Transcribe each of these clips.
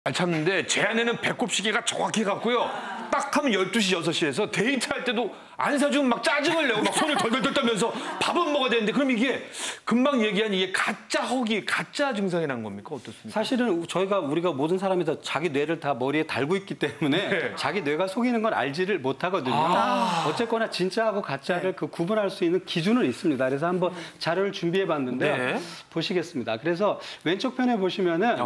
안 참는데 제 아내는 배꼽 시계가 정확히 갖고요. 딱 하면 12시, 6시에서 데이트할 때도 안 사주면 막 짜증을 내고 막 손을 덜덜덜 떨면서 밥은 먹어야 되는데 그럼 이게 금방 얘기한 이게 가짜 허기, 가짜 증상이 난 겁니까? 어떻습니까? 사실은 우리가 모든 사람이 다 자기 뇌를 다 머리에 달고 있기 때문에 네. 자기 뇌가 속이는 건 알지를 못하거든요. 어쨌거나 진짜하고 가짜를 그 구분할 수 있는 기준은 있습니다. 그래서 한번 자료를 준비해 봤는데요. 네. 보시겠습니다. 그래서 왼쪽 편에 보시면은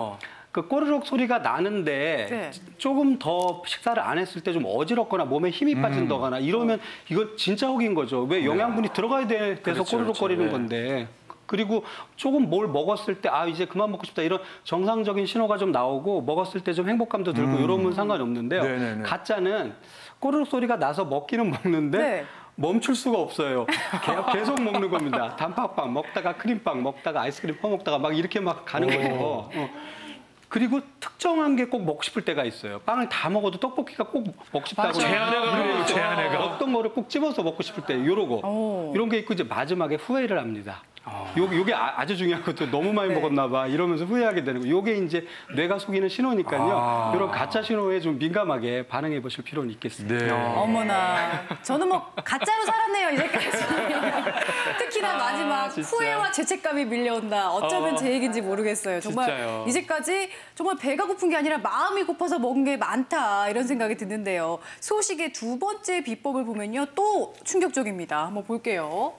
그 꼬르륵 소리가 나는데 네. 조금 더 식사를 안 했을 때 좀 어지럽거나 몸에 힘이 빠진다거나 이러면 이건 진짜 혹인 거죠. 왜 영양분이 들어가야 돼서 그렇죠, 꼬르륵거리는 그렇죠. 건데. 그리고 조금 뭘 먹었을 때 이제 그만 먹고 싶다 이런 정상적인 신호가 좀 나오고 먹었을 때 좀 행복감도 들고 이러면 상관이 없는데요. 네네네. 가짜는 꼬르륵 소리가 나서 먹기는 먹는데 네. 멈출 수가 없어요. 계속 먹는 겁니다. 단팥빵 먹다가 크림빵 먹다가 아이스크림 퍼먹다가 막 이렇게 막 가는 거죠. 그리고 특정한 게 꼭 먹고 싶을 때가 있어요. 빵을 다 먹어도 떡볶이가 꼭 먹고 싶다고. 제 아내가 그래요, 제 아내가. 어떤 거를 꼭 집어서 먹고 싶을 때 이러고 이런 게 있고 이제 마지막에 후회를 합니다. 요게 아주 중요한 것도 너무 많이 먹었나 봐 이러면서 후회하게 되는 거. 요게 이제 뇌가 속이는 신호니까요. 이런 가짜 신호에 좀 민감하게 반응해 보실 필요는 있겠습니다. 네. 어머나. 저는 뭐 가짜로 살았네요, 이제까지. 특히나 마지막 진짜. 후회와 죄책감이 밀려온다. 어쩌면 제 얘기인지 모르겠어요. 정말 진짜요. 이제까지 정말 배가 고픈 게 아니라 마음이 고파서 먹은 게 많다. 이런 생각이 드는데요. 소식의 두 번째 비법을 보면요. 또 충격적입니다. 한번 볼게요.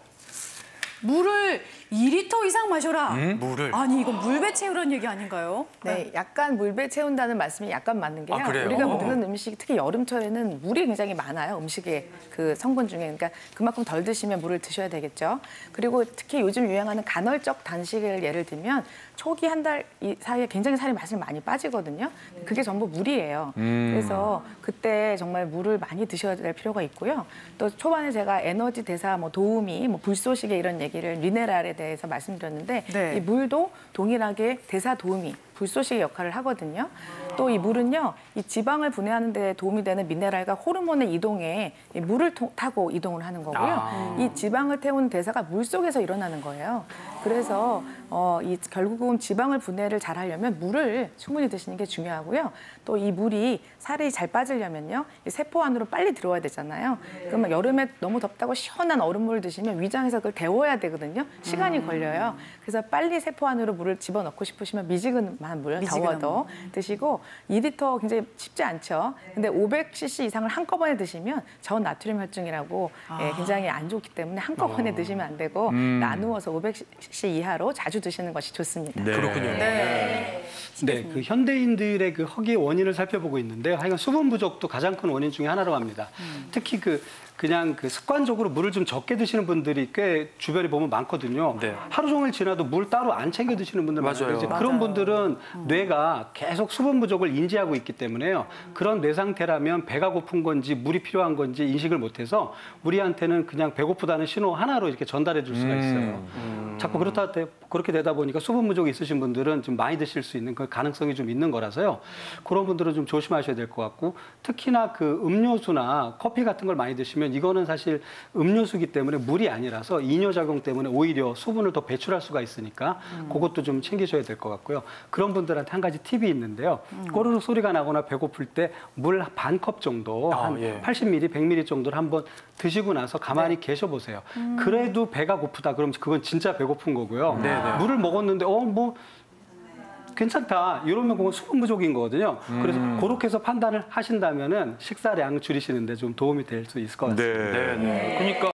물을 2리터 이상 마셔라. 물을? 아니, 이건 물배 채우라는 얘기 아닌가요? 네, 약간 물배 채운다는 말씀이 약간 맞는 게요. 그래요? 우리가 먹는 음식, 특히 여름철에는 물이 굉장히 많아요. 음식의 그 성분 중에. 그러니까 그만큼 덜 드시면 물을 드셔야 되겠죠. 그리고 특히 요즘 유행하는 간헐적 단식을 예를 들면 초기 한 달 사이에 굉장히 살이 많이 빠지거든요. 그게 전부 물이에요. 그래서 그때 정말 물을 많이 드셔야 될 필요가 있고요. 또 초반에 제가 에너지 대사 도우미, 불소식의 이런 얘기를 미네랄에 대해서 말씀드렸는데 네. 이 물도 동일하게 대사 도우미, 불소식의 역할을 하거든요. 또 이 물은요, 이 지방을 분해하는 데 도움이 되는 미네랄과 호르몬의 이동에 이 물을 타고 이동을 하는 거고요. 이 지방을 태우는 대사가 물 속에서 일어나는 거예요. 그래서 결국은 지방을 분해를 잘 하려면 물을 충분히 드시는 게 중요하고요. 또 이 물이 살이 잘 빠지려면요, 이 세포 안으로 빨리 들어와야 되잖아요. 그러면 여름에 너무 덥다고 시원한 얼음물을 드시면 위장에서 그걸 데워야 되거든요. 시간이 걸려요. 그래서 빨리 세포 안으로 물을 집어넣고 싶으시면 미지근한 물, 더워도 드시고 2리터 굉장히 쉽지 않죠. 근데 500cc 이상을 한꺼번에 드시면 저나트륨 혈증이라고 굉장히 안 좋기 때문에 한꺼번에 드시면 안 되고 나누어서 500cc 이하로 자주 드시는 것이 좋습니다. 네. 그렇군요. 네. 네, 그 현대인들의 그 허기의 원인을 살펴보고 있는데요. 하여간 수분 부족도 가장 큰 원인 중에 하나로 합니다. 특히 그냥 습관적으로 물을 좀 적게 드시는 분들이 꽤 주변에 보면 많거든요. 네. 하루 종일 지나도 물 따로 안 챙겨 드시는 분들 많아요. 이제 그런 분들은 뇌가 계속 수분 부족을 인지하고 있기 때문에요. 그런 뇌 상태라면 배가 고픈 건지 물이 필요한 건지 인식을 못해서 우리한테는 그냥 배고프다는 신호 하나로 이렇게 전달해 줄 수가 있어요. 자꾸 그렇게 되다 보니까 수분 부족이 있으신 분들은 좀 많이 드실 수 있는 그 가능성이 좀 있는 거라서요. 그런 분들은 좀 조심하셔야 될 것 같고 특히나 그 음료수나 커피 같은 걸 많이 드시면 이거는 사실 음료수기 때문에 물이 아니라서 이뇨작용 때문에 오히려 수분을 더 배출할 수가 있으니까 그것도 좀 챙기셔야 될 것 같고요. 그런 분들한테 한 가지 팁이 있는데요. 꼬르륵 소리가 나거나 배고플 때 물 반 컵 정도, 한 80ml, 100ml 정도를 한번 드시고 나서 가만히 계셔 보세요. 그래도 배가 고프다 그러면 그건 진짜 배고픈 거고요. 물을 먹었는데 괜찮다 이러면 그건 수분 부족인 거거든요. 그래서 그렇게 해서 판단을 하신다면은 식사량 줄이시는데 좀 도움이 될 수 있을 것 같습니다. 네. 그러니까